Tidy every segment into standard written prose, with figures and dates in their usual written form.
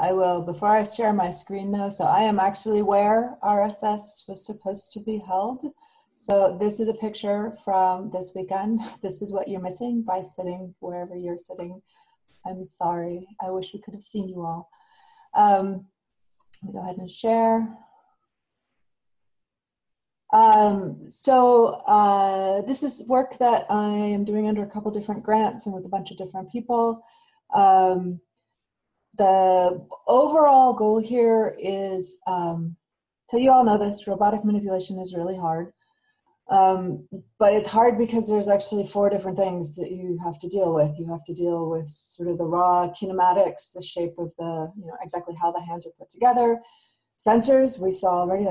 I will. Before I share my screen though, so I am actually where RSS was supposed to be held. So this is a picture from this weekend. This is what you're missing by sitting wherever you're sitting. I'm sorry. I wish we could have seen you all. Let me go ahead and share. This is work that I am doing under a couple different grants and with a bunch of different people. The overall goal here is, so you all know this, robotic manipulation is really hard. But it's hard because there's actually 4 different things that you have to deal with. You have to deal with sort of the raw kinematics, the shape of the, exactly how the hands are put together. Sensors, we saw already,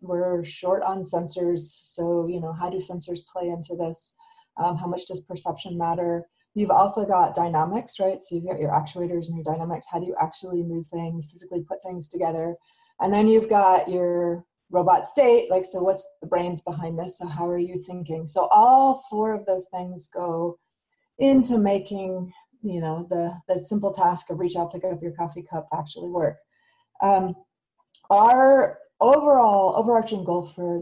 we're short on sensors. So, how do sensors play into this? How much does perception matter? You've also got dynamics, right? So you've got your actuators and your dynamics. How do you actually move things, physically put things together? And then you've got your robot state, so what's the brains behind this? So how are you thinking? So all 4 of those things go into making, the simple task of reach out, pick up your coffee cup actually work. Our overall overarching goal for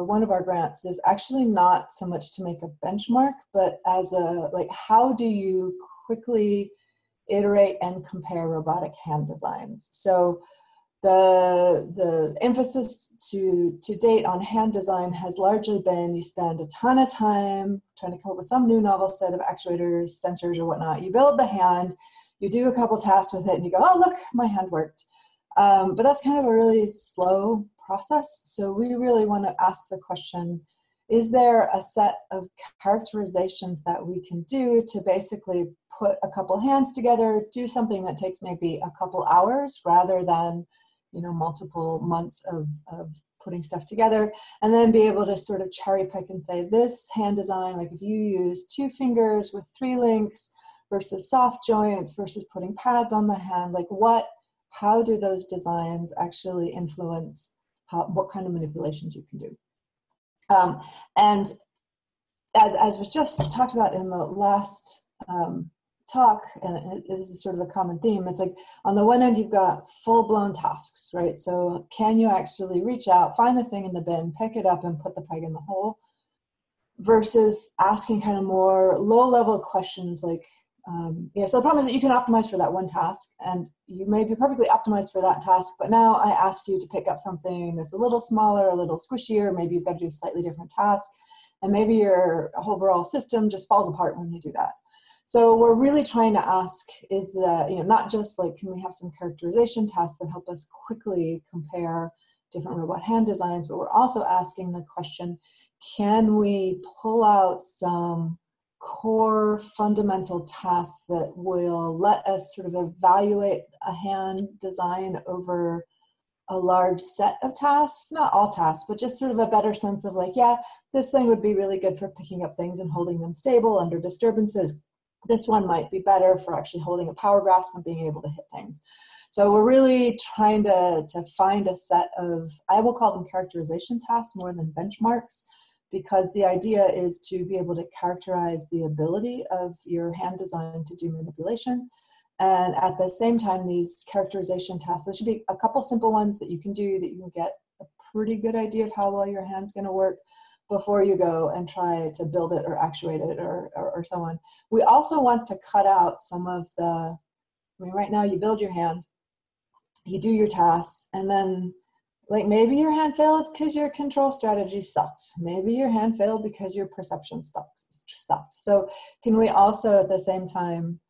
one of our grants is actually not so much to make a benchmark, but as a, how do you quickly iterate and compare robotic hand designs? So the emphasis to date on hand design has largely been you spend a ton of time trying to come up with some new novel set of actuators, sensors, or whatnot. You build the hand, you do a couple tasks with it, and you go, oh, look, my hand worked. But that's kind of a really slow process. So we really want to ask the question, is there a set of characterizations that we can do to basically put a couple hands together, do something that takes maybe a couple hours rather than, multiple months of putting stuff together, and then be able to sort of cherry pick and say, this hand design, if you use 2 fingers with 3 links versus soft joints versus putting pads on the hand, how do those designs actually influence what kind of manipulations you can do? And as was just talked about in the last talk, and this is sort of a common theme, it's on the one end you've got full-blown tasks, right? So can you actually reach out, find the thing in the bin, pick it up and put the peg in the hole, versus asking kind of more low-level questions so the problem is that you can optimize for that one task, and you may be perfectly optimized for that task, but now I ask you to pick up something that's a little smaller, a little squishier, maybe you've got to do a slightly different task, and maybe your overall system just falls apart when you do that. So we're really trying to ask is that, not just can we have some characterization tests that help us quickly compare different robot hand designs, but we're also asking the question, can we pull out some core fundamental tasks that will let us sort of evaluate a hand design over a large set of tasks, not all tasks, but just sort of a better sense of yeah, this thing would be really good for picking up things and holding them stable under disturbances. This one might be better for actually holding a power grasp and being able to hit things. So we're really trying to find a set of, I will call them characterization tasks more than benchmarks, because the idea is to be able to characterize the ability of your hand design to do manipulation. And at the same time, these characterization tasks, there should be a couple simple ones that you can do that you can get a pretty good idea of how well your hand's going to work before you go and try to build it or actuate it or so on. We also want to cut out some of the, right now you build your hand, you do your tasks, and then maybe your hand failed because your control strategy sucked. Maybe your hand failed because your perception sucked. So can we also at the same time,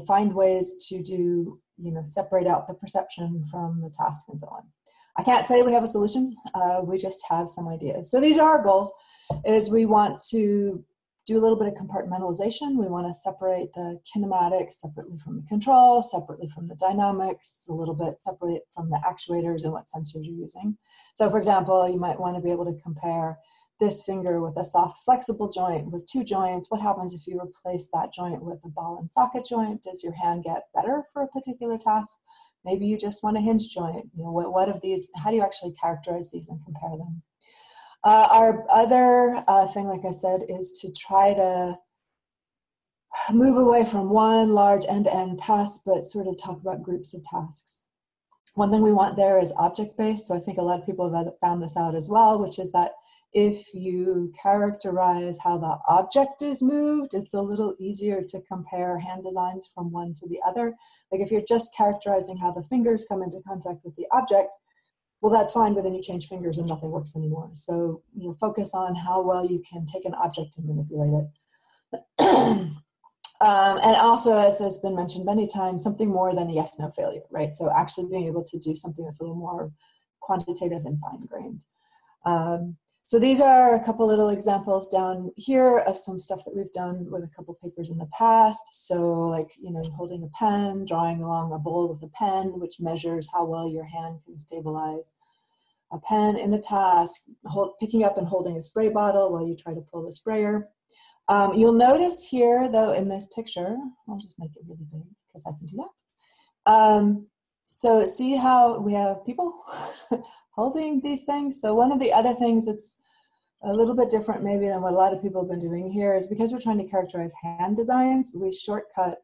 find ways to do, separate out the perception from the task and so on. I can't say we have a solution. We just have some ideas. So these are our goals, is we want to do a little bit of compartmentalization. We want to separate the kinematics separately from the control, separately from the dynamics, a little bit separate from the actuators and what sensors you're using. So for example, you might want to be able to compare this finger with a soft flexible joint with 2 joints. What happens if you replace that joint with a ball and socket joint? Does your hand get better for a particular task? Maybe you just want a hinge joint. What of these, how do you actually characterize these and compare them? Our other thing, like I said, is to try to move away from one large end-to-end task, but sort of talk about groups of tasks. One thing we want there is object-based. So I think a lot of people have found this out as well, which is that if you characterize how the object is moved, it's a little easier to compare hand designs from one to the other. Like if you're just characterizing how the fingers come into contact with the object, well, that's fine, but then you change fingers and nothing works anymore. So focus on how well you can take an object and manipulate it. And also, as has been mentioned many times, something more than a yes-no failure, right? So actually being able to do something that's a little more quantitative and fine-grained. So these are a couple little examples down here of some stuff that we've done with a couple papers in the past. So like, holding a pen, drawing along a bowl with a pen, which measures how well your hand can stabilize a pen in a task, picking up and holding a spray bottle while you try to pull the sprayer. You'll notice here, though, in this picture, I'll just make it really big because I can do that. So see how we have people holding these things? So one of the other things that's a little bit different maybe than what a lot of people have been doing here is because we're trying to characterize hand designs, we shortcut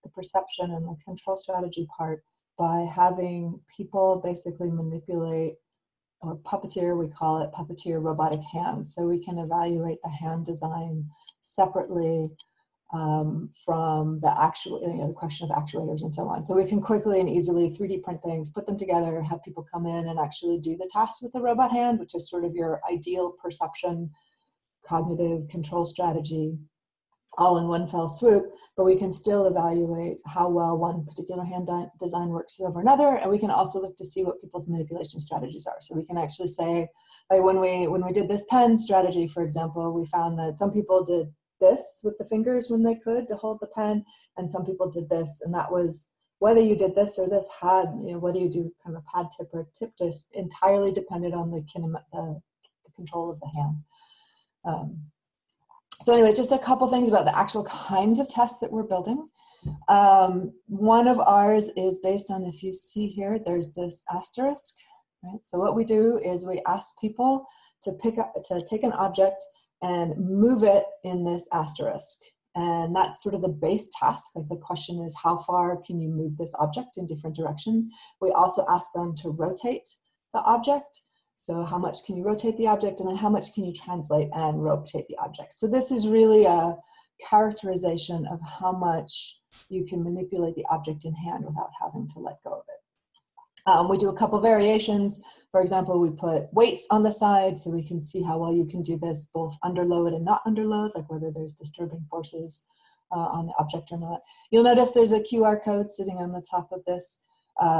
the perception and the control strategy part by having people basically manipulate, or puppeteer, we call it, puppeteer robotic hands. So we can evaluate the hand design separately from the actual, the question of actuators and so on. So we can quickly and easily 3D print things, put them together, have people come in and actually do the task with the robot hand, which is sort of your ideal perception, cognitive control strategy, all in one fell swoop, but we can still evaluate how well one particular hand design works over another, and we can also look to see what people's manipulation strategies are. So we can actually say, like when we did this pen strategy, for example, we found that some people did this with the fingers when they could to hold the pen, and some people did this, and that was whether you did this or this had, whether you do kind of a pad tip or a tip just entirely depended on the control of the hand. So anyway, just a couple things about the actual kinds of tests that we're building. One of ours is based on, if you see here, there's this asterisk, right? So what we do is we ask people to take an object and move it in this asterisk. And that's sort of the base task. Like the question is, how far can you move this object in different directions? We also ask them to rotate the object. So how much can you rotate the object, and then how much can you translate and rotate the object? So this is really a characterization of how much you can manipulate the object in hand without having to let go of it. We do a couple variations. For example, we put weights on the side so we can see how well you can do this both under load and not under load, like whether there's disturbing forces on the object or not. You'll notice there's a QR code sitting on the top of this.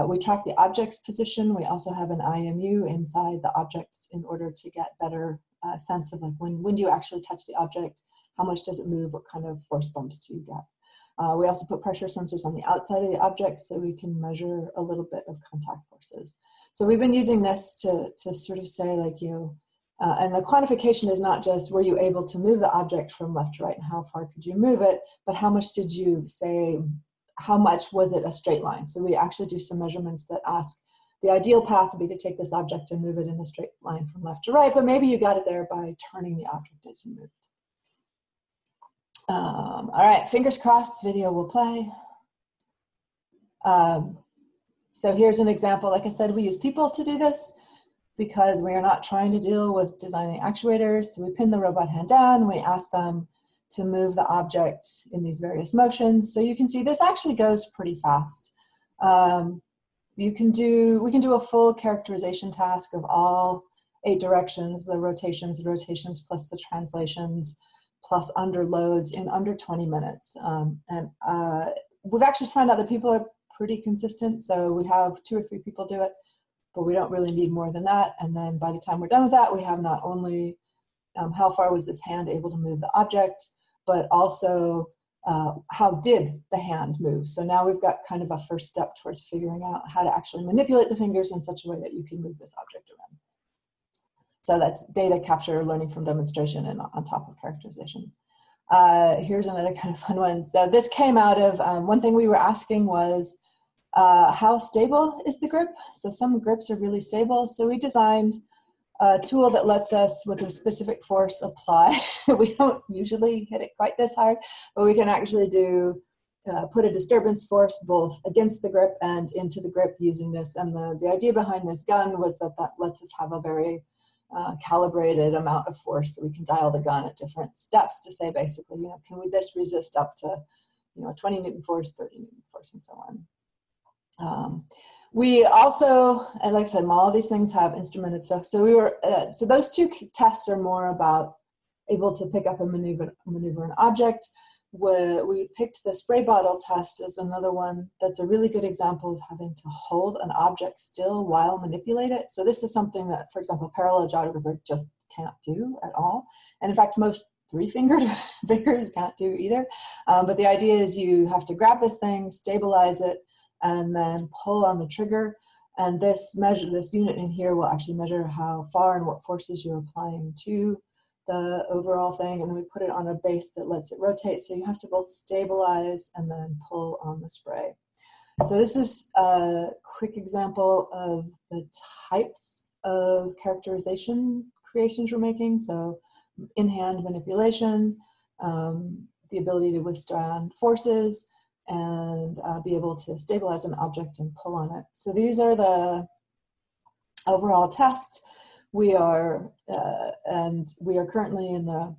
We track the object's position. We also have an IMU inside the object in order to get better sense of like when do you actually touch the object, how much does it move, what kind of force bumps do you get. We also put pressure sensors on the outside of the object so we can measure a little bit of contact forces. So we've been using this to sort of say like, and the quantification is not just were you able to move the object from left to right and how far could you move it, but how much did you say, how much was it a straight line? So we actually do some measurements that ask, the ideal path would be to take this object and move it in a straight line from left to right, but maybe you got it there by turning the object as you moved. All right, fingers crossed, video will play. So here's an example. Like I said, we use people to do this because we are not trying to deal with designing actuators. So we pin the robot hand down, we ask them to move the object in these various motions. So you can see this actually goes pretty fast. We can do a full characterization task of all 8 directions, the rotations plus the translations, plus under loads in under 20 minutes. We've actually found out that people are pretty consistent. So we have 2 or 3 people do it, but we don't really need more than that. And then by the time we're done with that, we have not only how far was this hand able to move the object, but also how did the hand move? So now we've got kind of a first step towards figuring out how to actually manipulate the fingers in such a way that you can move this object around. So that's data capture, learning from demonstration, and on top of characterization. Here's another kind of fun one. So this came out of, one thing we were asking was, how stable is the grip? So some grips are really stable. So we designed a tool that lets us, with a specific force, apply. We don't usually hit it quite this hard, but we can actually do put a disturbance force both against the grip and into the grip using this. And the idea behind this gun was that that lets us have a very calibrated amount of force, so we can dial the gun at different steps to say, basically, you know, can we this resist up to, you know, 20 Newton force, 30 Newton force, and so on. We also, and like I said, all these things have instrumented stuff. So we were, so those two tests are more about able to pick up and maneuver an object. We picked the spray bottle test as another one that's a really good example of having to hold an object still while manipulate it. So this is something that, for example, parallel gyrographer just can't do at all. And in fact, most three-fingered fingers can't do either. But the idea is you have to grab this thing, stabilize it, and then pull on the trigger. And this unit in here will actually measure how far and what forces you're applying to the overall thing, and then we put it on a base that lets it rotate, so you have to both stabilize and then pull on the spray. So this is a quick example of the types of characterization creations we're making. So in-hand manipulation, the ability to withstand forces, and be able to stabilize an object and pull on it. So these are the overall tests. We are, and we are currently in the,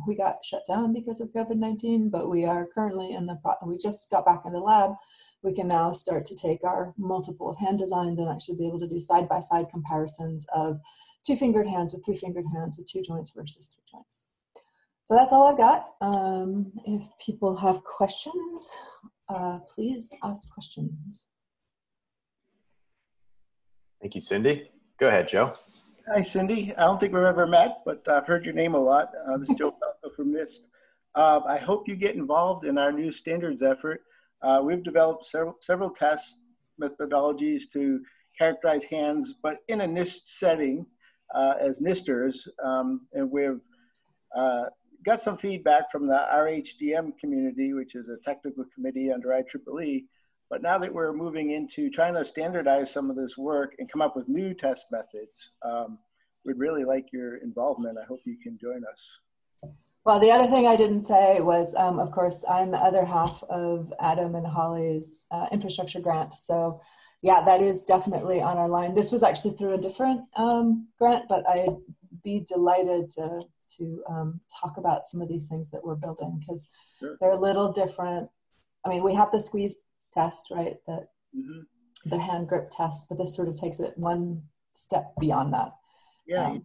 we got shut down because of COVID-19, but we are currently in the, we just got back in the lab. We can now start to take our multiple hand designs and actually be able to do side-by-side comparisons of two-fingered hands with three-fingered hands with two joints versus three joints. So that's all I've got. If people have questions, please ask questions. Thank you, Cindy. Go ahead, Joe. Hi, Cindy. I don't think we've ever met, but I've heard your name a lot. This is Joe Falco from NIST. I hope you get involved in our new standards effort. We've developed several test methodologies to characterize hands, but in a NIST setting as NISTers. And we've got some feedback from the RHDM community, which is a technical committee under IEEE. But now that we're moving into trying to standardize some of this work and come up with new test methods, we'd really like your involvement. I hope you can join us. Well, the other thing I didn't say was, of course, I'm the other half of Adam and Holly's infrastructure grant. So yeah, that is definitely on our line. This was actually through a different grant, but I'd be delighted to talk about some of these things that we're building, because they're a little different. I mean, we have the squeeze test, right? That the hand grip test, but this sort of takes it one step beyond that. Yeah,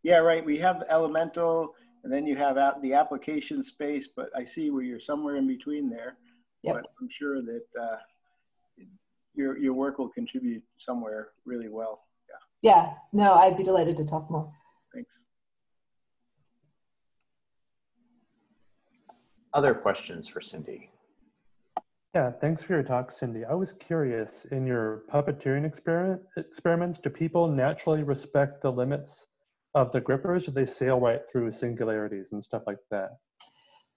yeah, right. We have the elemental, and then you have out the application space, but I see where you're somewhere in between there. Yep. But I'm sure that your work will contribute somewhere really well. Yeah. Yeah. No, I'd be delighted to talk more. Thanks. Other questions for Cindy? Yeah, thanks for your talk, Cindy. I was curious, in your puppeteering experiments, do people naturally respect the limits of the grippers, or they sail right through singularities and stuff like that?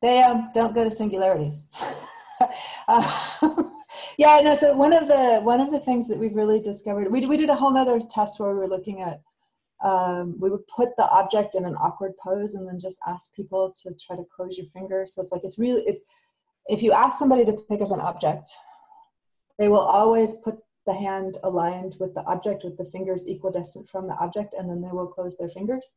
They don't go to singularities. Yeah, no, so one of the things that we've really discovered, we did a whole nother test where we were looking at, we would put the object in an awkward pose and then just ask people to try to close your fingers. So it's like, if you ask somebody to pick up an object, they will always put the hand aligned with the object with the fingers equidistant from the object, and then they will close their fingers.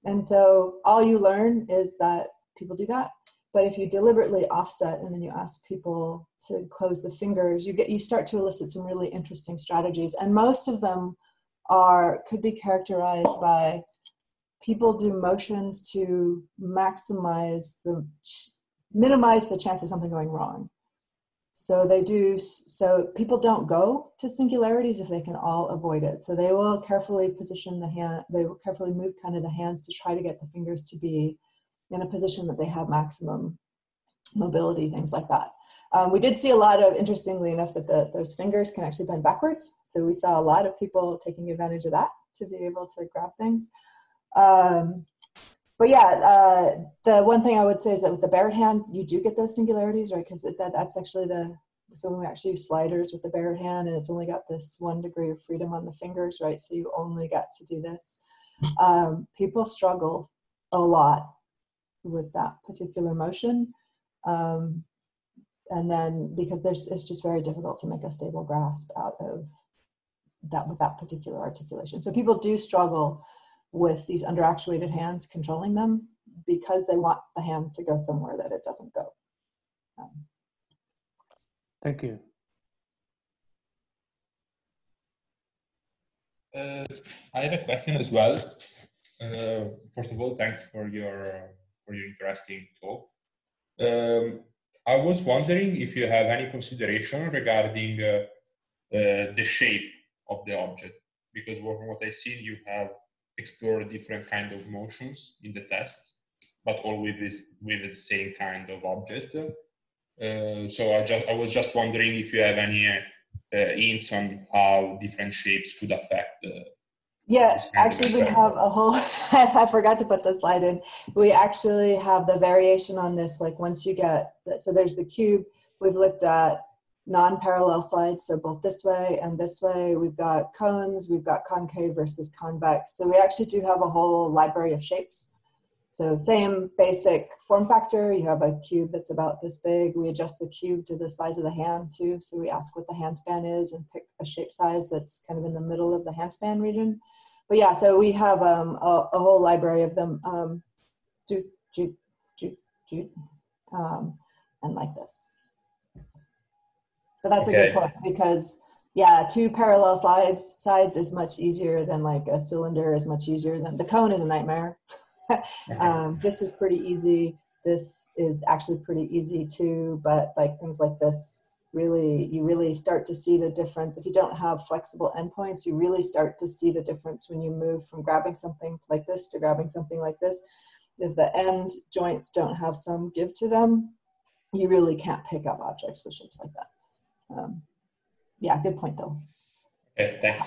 And so all you learn is that people do that. But if you deliberately offset and then you ask people to close the fingers, you start to elicit some really interesting strategies. And most of them could be characterized by people do motions to minimize the chance of something going wrong. So people don't go to singularities if they can all avoid it. So they will carefully position the hand, they will carefully move kind of the hands to try to get the fingers to be in a position that they have maximum mobility, things like that. We did see a lot of, interestingly enough, that those fingers can actually bend backwards. So we saw a lot of people taking advantage of that to be able to grab things. But yeah, the one thing I would say is that with the bare hand, you do get those singularities, right? Because that's actually so when we actually use sliders with the bare hand, and it's only got this 1 degree of freedom on the fingers, right? So you only get to do this. People struggle a lot with that particular motion. And then because it's just very difficult to make a stable grasp out of that with that particular articulation. So people do struggle with these underactuated hands controlling them because they want the hand to go somewhere that it doesn't go. Thank you. I have a question as well. First of all, thanks for your interesting talk. I was wondering if you have any consideration regarding the shape of the object, because from what I've seen, you have explored different kind of motions in the tests, but all with the same kind of object. So I was just wondering if you have any hints on how different shapes could affect. Yeah, actually we have a whole, I forgot to put the slide in. We actually have the variation on this, like once you get, so there's the cube, we've looked at non-parallel slides, so both this way and this way. We've got cones, we've got concave versus convex. So we actually do have a whole library of shapes. So same basic form factor, you have a cube that's about this big. We adjust the cube to the size of the hand too. So we ask what the hand span is and pick a shape size that's kind of in the middle of the hand span region. But yeah, so we have a whole library of them, and like this. But that's Okay. a good point because yeah, two parallel sides is much easier than like a cylinder is much easier than the cone is a nightmare. This is pretty easy. This is actually pretty easy too, but like things like this, you really start to see the difference. If you don't have flexible endpoints, you really start to see the difference when you move from grabbing something like this to grabbing something like this. If the end joints don't have some give to them, you really can't pick up objects with shapes like that. Yeah, good point though. Okay, thanks.